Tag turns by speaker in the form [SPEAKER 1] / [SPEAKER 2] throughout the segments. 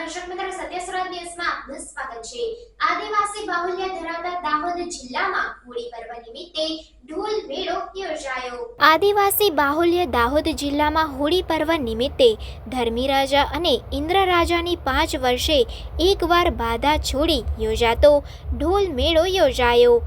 [SPEAKER 1] દર્શક મિત્રો, સત્ય સુરત ન્યૂઝમાં આપનું સ્વાગત છે। આદિવાસી બાહુલ્ય ધરાવતા દાહોદ જિલ્લામાં હોળી પર્વ નિમિત્તે ઢોલ મેળો યોજાયો। આદિવાસી બાહુલ્ય દાહોદ જિલ્લામાં હોળી પર્વ નિમિત્તે ધર્મીરાજા અને ઇન્દ્રરાજાની 5 વર્ષે એકવાર બાધા છોડી યોજાતો ઢોલ મેળો યોજાયો।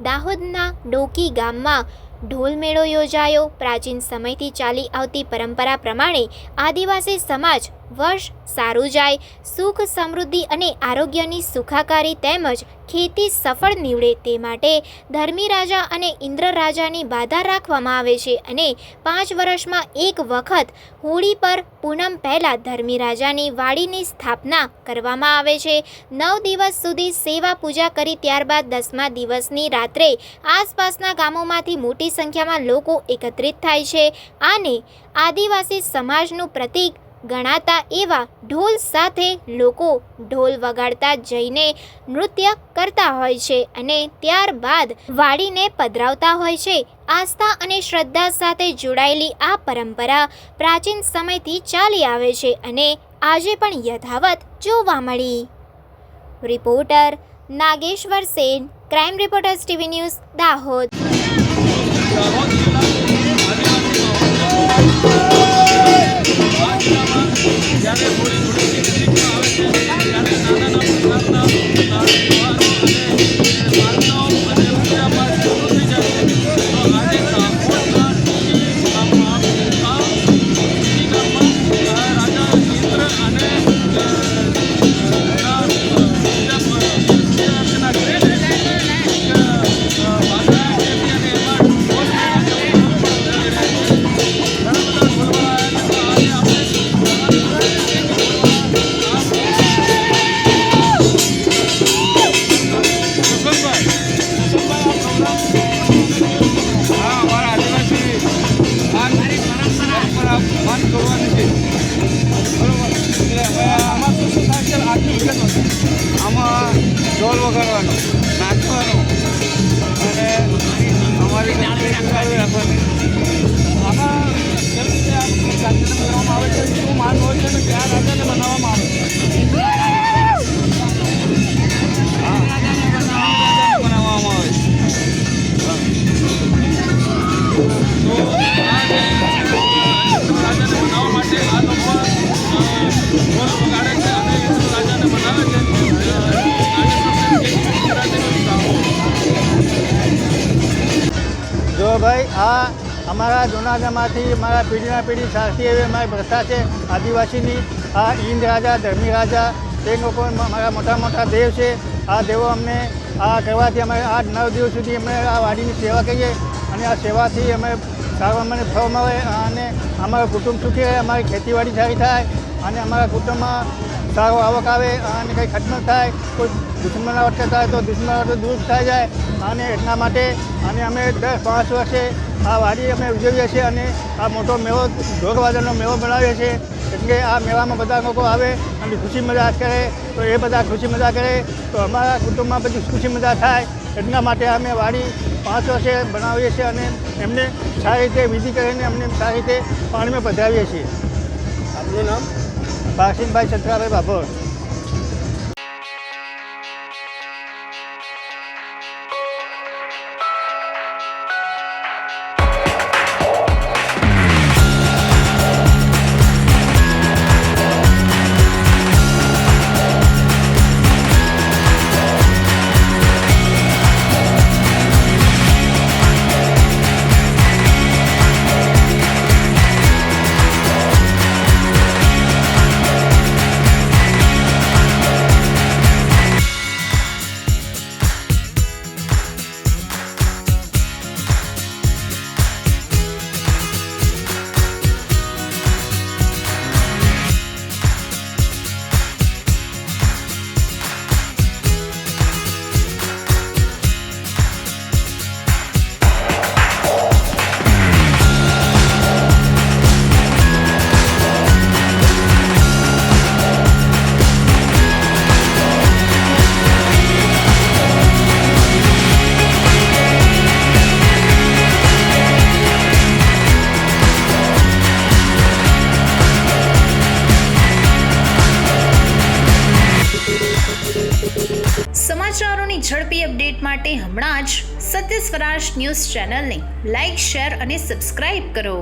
[SPEAKER 1] દાહોદના ડોકી ગામમાં ઢોલ મેળો યોજાયો। પ્રાચીન સમયથી ચાલી આવતી પરંપરા પ્રમાણે આદિવાસી સમાજ વર્ષ સારું જાય, સુખ સમૃદ્ધિ અને આરોગ્યની સુખાકારી તેમજ ખેતી સફળ નીવડે તે માટે ધર્મીરાજા અને ઇન્દ્રરાજાની બાધા રાખવામાં આવે છે અને 5 વર્ષમાં એક વખત હોળી પર પૂનમ પહેલા ધર્મીરાજાની વાડીની સ્થાપના કરવામાં આવે છે। 9 દિવસ સુધી સેવા પૂજા કરી ત્યારબાદ 10મા દિવસની રાત્રે આસપાસના ગામોમાંથી મોટી સંખ્યામાં લોકો એકત્રિત થાય છે। આને આદિવાસી સમાજનું પ્રતીક ગણાતા એવા ઢોલ સાથે લોકો ઢોલ વગાડતા જઈને નૃત્ય કરતા હોય છે અને ત્યારબાદ વાડીને પધરાવતા હોય છે। આસ્થા અને શ્રદ્ધા સાથે જોડાયેલી આ પરંપરા પ્રાચીન સમયથી ચાલી આવે છે અને આજે પણ યથાવત જોવા મળી। Reporter Nageshwar Sen, crime reporters TV news, Dahod.
[SPEAKER 2] આમાં ઢોલ વગાડવાનો, નાચવાનો અને અમારી રાખવાની આમાં બનાવવામાં આવે છે। શું માન હોય છે અને કયા રાજાને બનાવવામાં આવે છે? બનાવવામાં આવે છે। રાજાને બનાવવા માટે આ લોકો ઢોલ વગાડે છે અને રાજાને બનાવે છે। જો ભાઈ, આ અમારા જૂનાગઢમાંથી અમારા પેઢીના પેઢી ચાલતી એવી અમારી પ્રથા છે આદિવાસીની। આ ઇન્દ રાજા, ધર્મી રાજા તે લોકો મારા મોટા મોટા દેવ છે। આ દેવો અમને આ કરવાથી અમે 8-9 દિવસ સુધી અમે આ વાડીની સેવા કરીએ અને આ સેવાથી અમે સારું અમને ફળ મળે અને અમારું કુટુંબ સુખી રહે, અમારી ખેતીવાડી સારી થાય અને અમારા કુટુંબમાં સારો આવક આવે અને કંઈ ખર્ચ ન થાય, કોઈ દુશ્મનાવટ થાય તો દુશ્મનાવટ દૂર થઈ જાય અને એટલા માટે અને અમે દર 5 વર્ષે આ વાડી અમે ઉજવીએ છીએ અને આ મોટો મેળો ઢોરવાજાનો મેળો બનાવીએ છીએ। એટલે આ મેળામાં બધા લોકો આવે અને ખુશી મજા કરે તો એ બધા ખુશી મજા કરે તો અમારા કુટુંબમાં બધી ખુશી મજા થાય। એટલા માટે અમે વાડી 5 વર્ષે બનાવીએ છીએ અને એમને સારી રીતે વિધિ કરીને અમને સારી રીતે પાણીમાં પધરાવીએ છીએ। આપનું નામ? ભાસિનભાઈ છત્રાભાઈ બાભોર।
[SPEAKER 3] સમાચારોની ઝડપી અપડેટ માટે હમણાં જ સત્ય સ્વરાજ ન્યૂઝ ચેનલને લાઇક, શેર અને સબસ્ક્રાઇબ કરો.